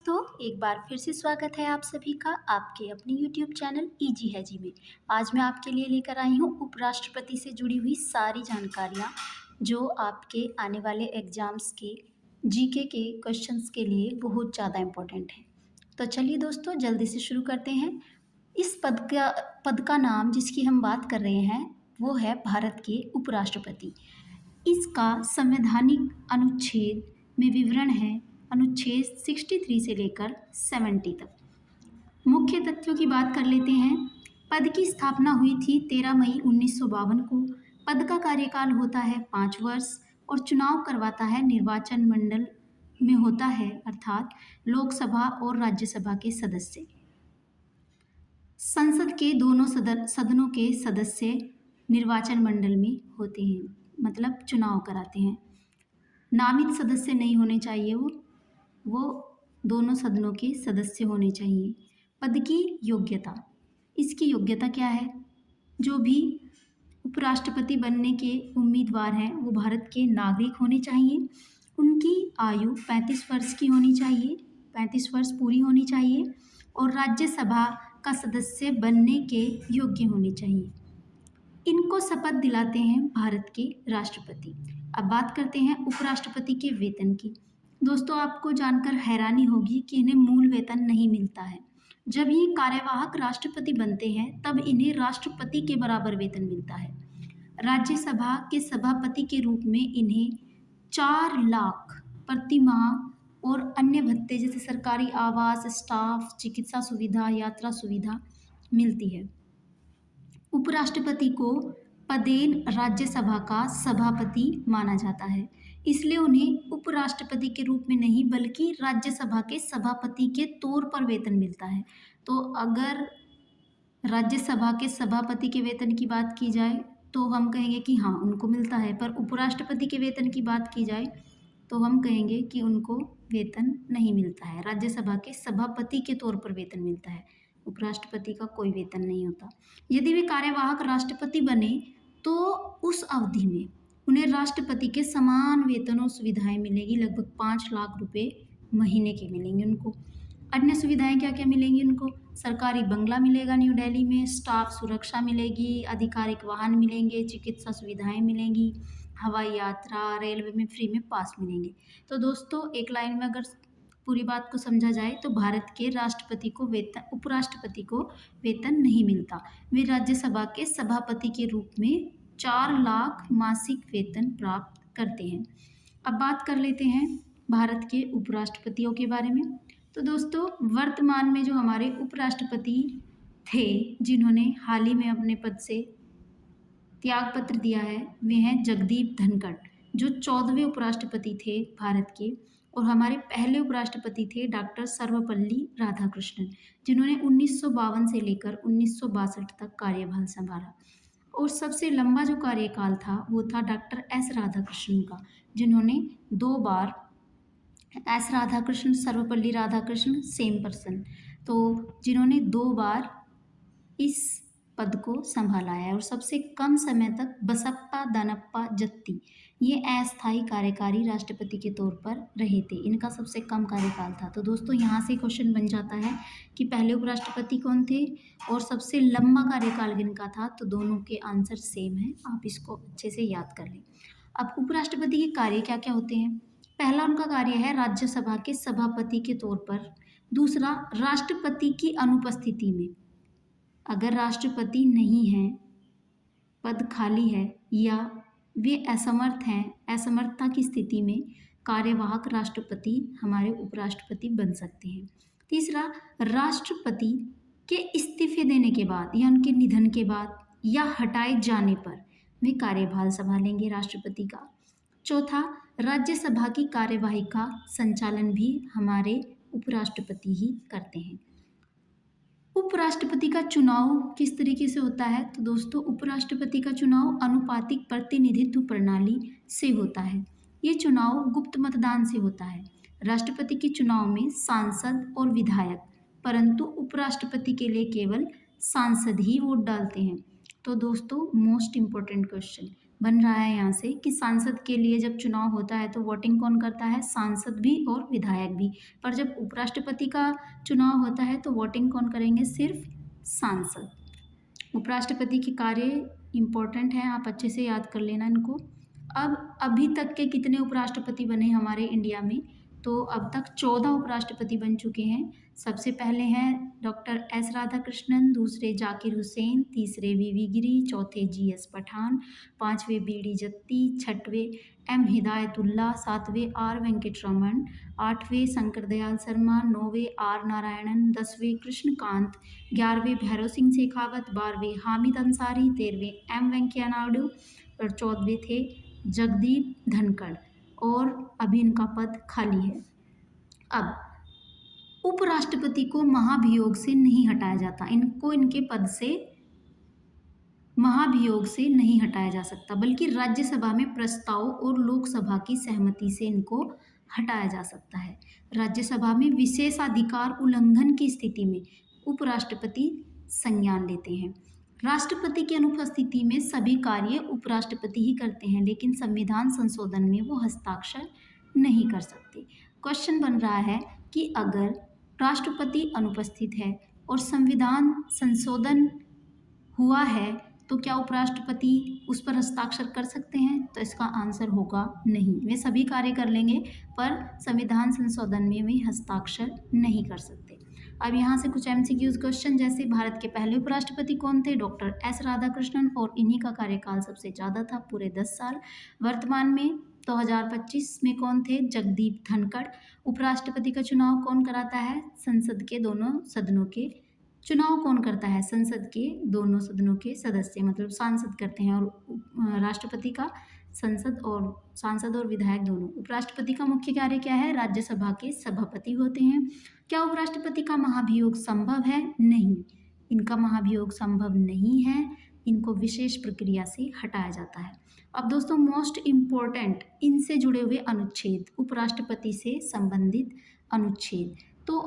तो एक बार फिर से स्वागत है आप सभी का आपके अपने YouTube चैनल इजी है जी में। आज मैं आपके लिए लेकर आई हूँ उपराष्ट्रपति से जुड़ी हुई सारी जानकारियाँ जो आपके आने वाले एग्जाम्स के जीके के क्वेश्चंस के लिए बहुत ज़्यादा इम्पोर्टेंट है। तो चलिए दोस्तों जल्दी से शुरू करते हैं। इस पद का नाम जिसकी हम बात कर रहे हैं वो है भारत के उपराष्ट्रपति। इसका संवैधानिक अनुच्छेद में विवरण है अनुच्छेद 63 से लेकर 70 तक। मुख्य तथ्यों की बात कर लेते हैं। पद की स्थापना हुई थी 13 मई 1952 को। पद का कार्यकाल होता है 5 वर्ष और चुनाव करवाता है निर्वाचन मंडल में होता है अर्थात लोकसभा और राज्यसभा के सदस्य। संसद के दोनों सदनों के सदस्य निर्वाचन मंडल में होते हैं, मतलब चुनाव कराते हैं। नामित सदस्य नहीं होने चाहिए, वो दोनों सदनों के सदस्य होने चाहिए। पद की योग्यता, इसकी योग्यता क्या है? जो भी उपराष्ट्रपति बनने के उम्मीदवार हैं वो भारत के नागरिक होने चाहिए। उनकी आयु 35 वर्ष की होनी चाहिए, 35 वर्ष पूरी होनी चाहिए और राज्यसभा का सदस्य बनने के योग्य होने चाहिए। इनको शपथ दिलाते हैं भारत के राष्ट्रपति। अब बात करते हैं उपराष्ट्रपति के वेतन की। दोस्तों आपको जानकर हैरानी होगी कि इन्हें मूल वेतन नहीं मिलता है। जब ये कार्यवाहक राष्ट्रपति बनते हैं तब इन्हें राष्ट्रपति के बराबर वेतन मिलता है। राज्यसभा के सभापति के रूप में इन्हें 4 लाख प्रति माह और अन्य भत्ते जैसे सरकारी आवास, स्टाफ, चिकित्सा सुविधा, यात्रा सुविधा मिलती है। उपराष्ट्रपति को पदेन राज्यसभा का सभापति माना जाता है, इसलिए उन्हें उपराष्ट्रपति के रूप में नहीं बल्कि राज्यसभा के सभापति के तौर पर वेतन मिलता है। तो अगर राज्यसभा के सभापति के वेतन की बात की जाए तो हम कहेंगे कि हाँ उनको मिलता है, पर उपराष्ट्रपति के वेतन की बात की जाए तो हम कहेंगे कि उनको वेतन नहीं मिलता है। राज्यसभा के सभापति के तौर पर वेतन मिलता है, उपराष्ट्रपति का कोई वेतन नहीं होता। यदि वे कार्यवाहक राष्ट्रपति बने तो उस अवधि में उन्हें राष्ट्रपति के समान वेतन और सुविधाएं मिलेगी, लगभग 5 लाख रुपए महीने के मिलेंगे उनको। अन्य सुविधाएं क्या क्या मिलेंगी उनको? सरकारी बंगला मिलेगा न्यू दिल्ली में, स्टाफ सुरक्षा मिलेगी, आधिकारिक वाहन मिलेंगे, चिकित्सा सुविधाएं मिलेंगी, हवाई यात्रा, रेलवे में फ्री में पास मिलेंगे। तो दोस्तों एक लाइन में अगर पूरी बात को समझा जाए तो भारत के राष्ट्रपति को उपराष्ट्रपति को वेतन नहीं मिलता। वे राज्यसभा के सभापति के रूप में 4 लाख मासिक वेतन प्राप्त करते हैं। अब बात कर लेते हैं भारत के उपराष्ट्रपतियों के बारे में। तो दोस्तों वर्तमान में जो हमारे उपराष्ट्रपति थे जिन्होंने हाल ही में अपने पद से त्यागपत्र दिया है वे हैं जगदीप धनखड़, जो 14वें उपराष्ट्रपति थे भारत के। और हमारे पहले उपराष्ट्रपति थे डॉक्टर सर्वपल्ली राधाकृष्णन, जिन्होंने 1952 से लेकर 1962 तक कार्यभार संभाला। और सबसे लंबा जो कार्यकाल था वो था डॉक्टर एस राधाकृष्णन का, जिन्होंने 2 बार, S Radhakrishnan Sarvepalli Radhakrishnan same person, तो जिन्होंने 2 बार इस पद को संभाला है। और सबसे कम समय तक बसप्पा दानप्पा जत्ती ये अस्थायी कार्यकारी राष्ट्रपति के तौर पर रहे थे, इनका सबसे कम कार्यकाल था। तो दोस्तों यहाँ से क्वेश्चन बन जाता है कि पहले उपराष्ट्रपति कौन थे और सबसे लंबा कार्यकाल किनका था, तो दोनों के आंसर सेम है, आप इसको अच्छे से याद कर लें। अब उपराष्ट्रपति के कार्य क्या क्या होते हैं? पहला उनका कार्य है राज्यसभा के सभापति के तौर पर। दूसरा, राष्ट्रपति की अनुपस्थिति में अगर राष्ट्रपति नहीं है, पद खाली है या वे असमर्थ हैं, असमर्थता की स्थिति में कार्यवाहक राष्ट्रपति हमारे उपराष्ट्रपति बन सकते हैं। तीसरा, राष्ट्रपति के इस्तीफे देने के बाद या उनके निधन के बाद या हटाए जाने पर वे कार्यभार संभालेंगे राष्ट्रपति का। चौथा, राज्यसभा की कार्यवाही का संचालन भी हमारे उपराष्ट्रपति ही करते हैं। उपराष्ट्रपति का चुनाव किस तरीके से होता है? तो दोस्तों उपराष्ट्रपति का चुनाव अनुपातिक प्रतिनिधित्व प्रणाली से होता है। ये चुनाव गुप्त मतदान से होता है। राष्ट्रपति के चुनाव में सांसद और विधायक, परंतु उपराष्ट्रपति के लिए केवल सांसद ही वोट डालते हैं। तो दोस्तों मोस्ट इम्पोर्टेंट क्वेश्चन, बन रहा है यहाँ से कि सांसद के लिए जब चुनाव होता है तो वोटिंग कौन करता है, सांसद भी और विधायक भी, पर जब उपराष्ट्रपति का चुनाव होता है तो वोटिंग कौन करेंगे, सिर्फ सांसद। उपराष्ट्रपति के कार्य इम्पोर्टेंट हैं, आप अच्छे से याद कर लेना इनको। अब अभी तक के कितने उपराष्ट्रपति बने हमारे इंडिया में, तो अब तक 14 उपराष्ट्रपति बन चुके हैं। सबसे पहले हैं डॉक्टर एस राधाकृष्णन, दूसरे जाकिर हुसैन, तीसरे वीवी गिरी, चौथे जीएस पठान, पांचवें बीडी जत्ती, छठवें एम हिदायतुल्ला, सातवें आर वेंकटरमण, आठवें शंकर दयाल शर्मा, नौवें आर नारायणन, 10वें कृष्णकांत, 11वें भैरव सिंह शेखावत, 12वें हामिद अंसारी, 13वें एम वेंकैया नायडू और 14वें थे जगदीप धनखड़, और अभी इनका पद खाली है। अब उपराष्ट्रपति को महाभियोग से नहीं हटाया जाता, इनको इनके पद से महाभियोग से नहीं हटाया जा सकता, बल्कि राज्यसभा में प्रस्ताव और लोकसभा की सहमति से इनको हटाया जा सकता है। राज्यसभा में विशेषाधिकार उल्लंघन की स्थिति में उपराष्ट्रपति संज्ञान लेते हैं। राष्ट्रपति की अनुपस्थिति में सभी कार्य उपराष्ट्रपति ही करते हैं, लेकिन संविधान संशोधन में वो हस्ताक्षर नहीं कर सकते। क्वेश्चन बन रहा है कि अगर राष्ट्रपति अनुपस्थित है और संविधान संशोधन हुआ है तो क्या उपराष्ट्रपति उस पर हस्ताक्षर कर सकते हैं, तो इसका आंसर होगा नहीं। वे सभी कार्य कर लेंगे पर संविधान संशोधन में वे हस्ताक्षर नहीं कर सकते। अब यहाँ से कुछ एमसीक्यूज क्वेश्चन, जैसे भारत के पहले उपराष्ट्रपति कौन थे, डॉक्टर एस राधाकृष्णन, और इन्हीं का कार्यकाल सबसे ज़्यादा था, पूरे 10 साल। वर्तमान में 2025 में कौन थे, जगदीप धनखड़। उपराष्ट्रपति का चुनाव कौन कराता है, संसद के दोनों सदनों के चुनाव कौन करता है, संसद के दोनों सदनों के सदस्य, मतलब सांसद करते हैं, और राष्ट्रपति का सांसद और विधायक दोनों। उपराष्ट्रपति का मुख्य कार्य क्या है, राज्यसभा के सभापति होते हैं। क्या उपराष्ट्रपति का महाभियोग संभव है, नहीं, इनका महाभियोग संभव नहीं है, इनको विशेष प्रक्रिया से हटाया जाता है। अब दोस्तों मोस्ट इम्पोर्टेंट इनसे जुड़े हुए अनुच्छेद, उपराष्ट्रपति से संबंधित अनुच्छेद, तो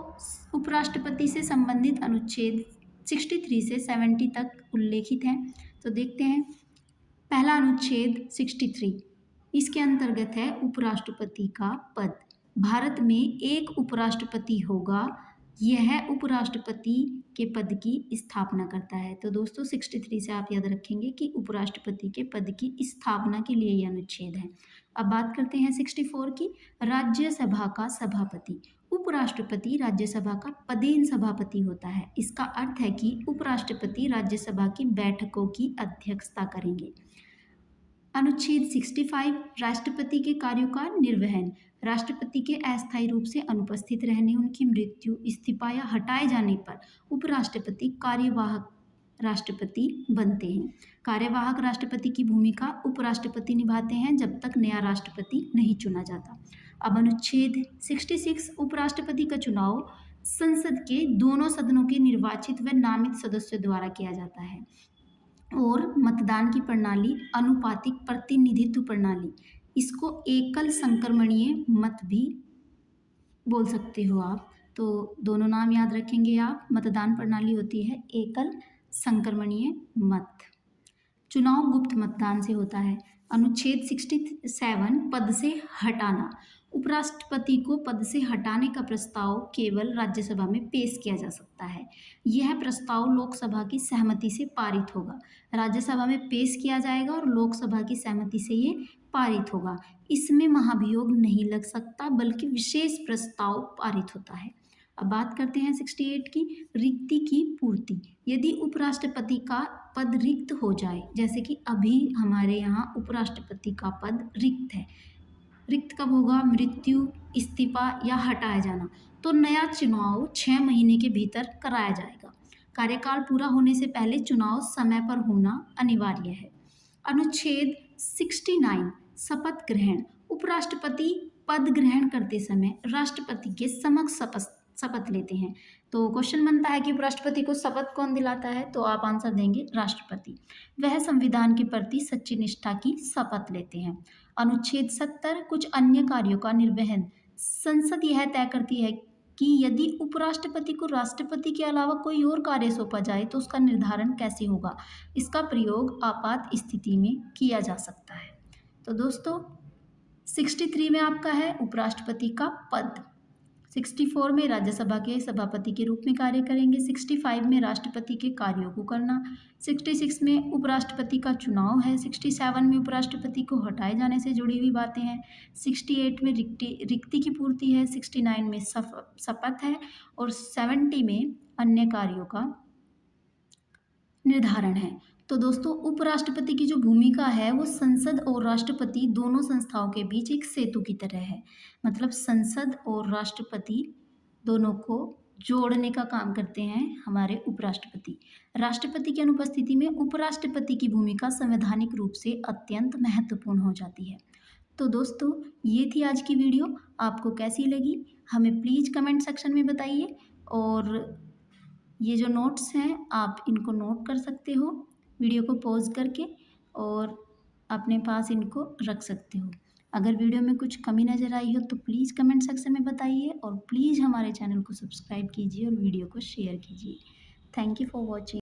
उपराष्ट्रपति से संबंधित अनुच्छेद 63 से 70 तक उल्लेखित हैं। तो देखते हैं, पहला अनुच्छेद 63, इसके अंतर्गत है उपराष्ट्रपति का पद। भारत में एक उपराष्ट्रपति होगा, यह उपराष्ट्रपति के पद की स्थापना करता है। तो दोस्तों 63 से आप याद रखेंगे कि उपराष्ट्रपति के पद की स्थापना के लिए यह अनुच्छेद है। अब बात करते हैं 64 की, राज्यसभा का सभापति। उपराष्ट्रपति राज्यसभा का पदेन सभापति होता है। इसका अर्थ है कि उपराष्ट्रपति राज्यसभा की बैठकों की अध्यक्षता करेंगे। अनुच्छेद 65, राष्ट्रपति के कार्यों का निर्वहन। राष्ट्रपति के अस्थायी रूप से अनुपस्थित रहने, उनकी मृत्यु, इस्तीफा या हटाए जाने पर उपराष्ट्रपति कार्यवाहक राष्ट्रपति बनते हैं। कार्यवाहक राष्ट्रपति की भूमिका उपराष्ट्रपति निभाते हैं जब तक नया राष्ट्रपति नहीं चुना जाता। अब अनुच्छेद 66, उपराष्ट्रपति का चुनाव संसद के दोनों सदनों के निर्वाचित व नामित सदस्यों द्वारा किया जाता है, और मतदान की प्रणाली अनुपातिक प्रतिनिधित्व प्रणाली, इसको एकल संक्रमणीय मत भी बोल सकते हो आप। तो दोनों नाम याद रखेंगे आप, मतदान प्रणाली होती है एकल संक्रमणीय मत। चुनाव गुप्त मतदान से होता है। अनुच्छेद 67, पद से हटाना। उपराष्ट्रपति को पद से हटाने का प्रस्ताव केवल राज्यसभा में पेश किया जा सकता है। यह प्रस्ताव लोकसभा की सहमति से पारित होगा। राज्यसभा में पेश किया जाएगा और लोकसभा की सहमति से ये पारित होगा। इसमें महाभियोग नहीं लग सकता, बल्कि विशेष प्रस्ताव पारित होता है। अब बात करते हैं 68 की, रिक्ति की पूर्ति। यदि उपराष्ट्रपति का पद रिक्त हो जाए, जैसे कि अभी हमारे यहाँ उपराष्ट्रपति का पद रिक्त है, रिक्त कब होगा, मृत्यु, इस्तीफा या हटाया जाना, तो नया चुनाव 6 महीने के भीतर कराया जाएगा। कार्यकाल पूरा होने से पहले चुनाव समय पर होना अनिवार्य है। अनुच्छेद 69, शपथ ग्रहण। उपराष्ट्रपति पद ग्रहण करते समय राष्ट्रपति के समक्ष शपथ लेते हैं। तो क्वेश्चन बनता है कि उपराष्ट्रपति को शपथ कौन दिलाता है, तो आप आंसर देंगे राष्ट्रपति। वह संविधान के प्रति सच्ची निष्ठा की शपथ लेते हैं। अनुच्छेद 70, कुछ अन्य कार्यों का निर्वहन। संसद यह तय करती है कि यदि उपराष्ट्रपति को राष्ट्रपति के अलावा कोई और कार्य सौंपा जाए तो उसका निर्धारण कैसे होगा। इसका प्रयोग आपात स्थिति में किया जा सकता है। तो दोस्तों 63 में आपका है उपराष्ट्रपति का पद, 64 में राज्यसभा के सभापति के रूप में कार्य करेंगे, 65 में राष्ट्रपति के कार्यों को करना, 66 में उपराष्ट्रपति का चुनाव है, 67 में उपराष्ट्रपति को हटाए जाने से जुड़ी हुई बातें हैं, 68 में रिक्ति की पूर्ति है, 69 में शपथ है और 70 में अन्य कार्यों का निर्धारण है। तो दोस्तों उपराष्ट्रपति की जो भूमिका है वो संसद और राष्ट्रपति दोनों संस्थाओं के बीच एक सेतु की तरह है। मतलब संसद और राष्ट्रपति दोनों को जोड़ने का काम करते हैं हमारे उपराष्ट्रपति। राष्ट्रपति की अनुपस्थिति में उपराष्ट्रपति की भूमिका संवैधानिक रूप से अत्यंत महत्वपूर्ण हो जाती है। तो दोस्तों ये थी आज की वीडियो, आपको कैसी लगी हमें प्लीज़ कमेंट सेक्शन में बताइए। और ये जो नोट्स हैं आप इनको नोट कर सकते हो वीडियो को पॉज करके और अपने पास इनको रख सकते हो। अगर वीडियो में कुछ कमी नज़र आई हो तो प्लीज़ कमेंट सेक्शन में बताइए और प्लीज़ हमारे चैनल को सब्सक्राइब कीजिए और वीडियो को शेयर कीजिए। Thank you for watching.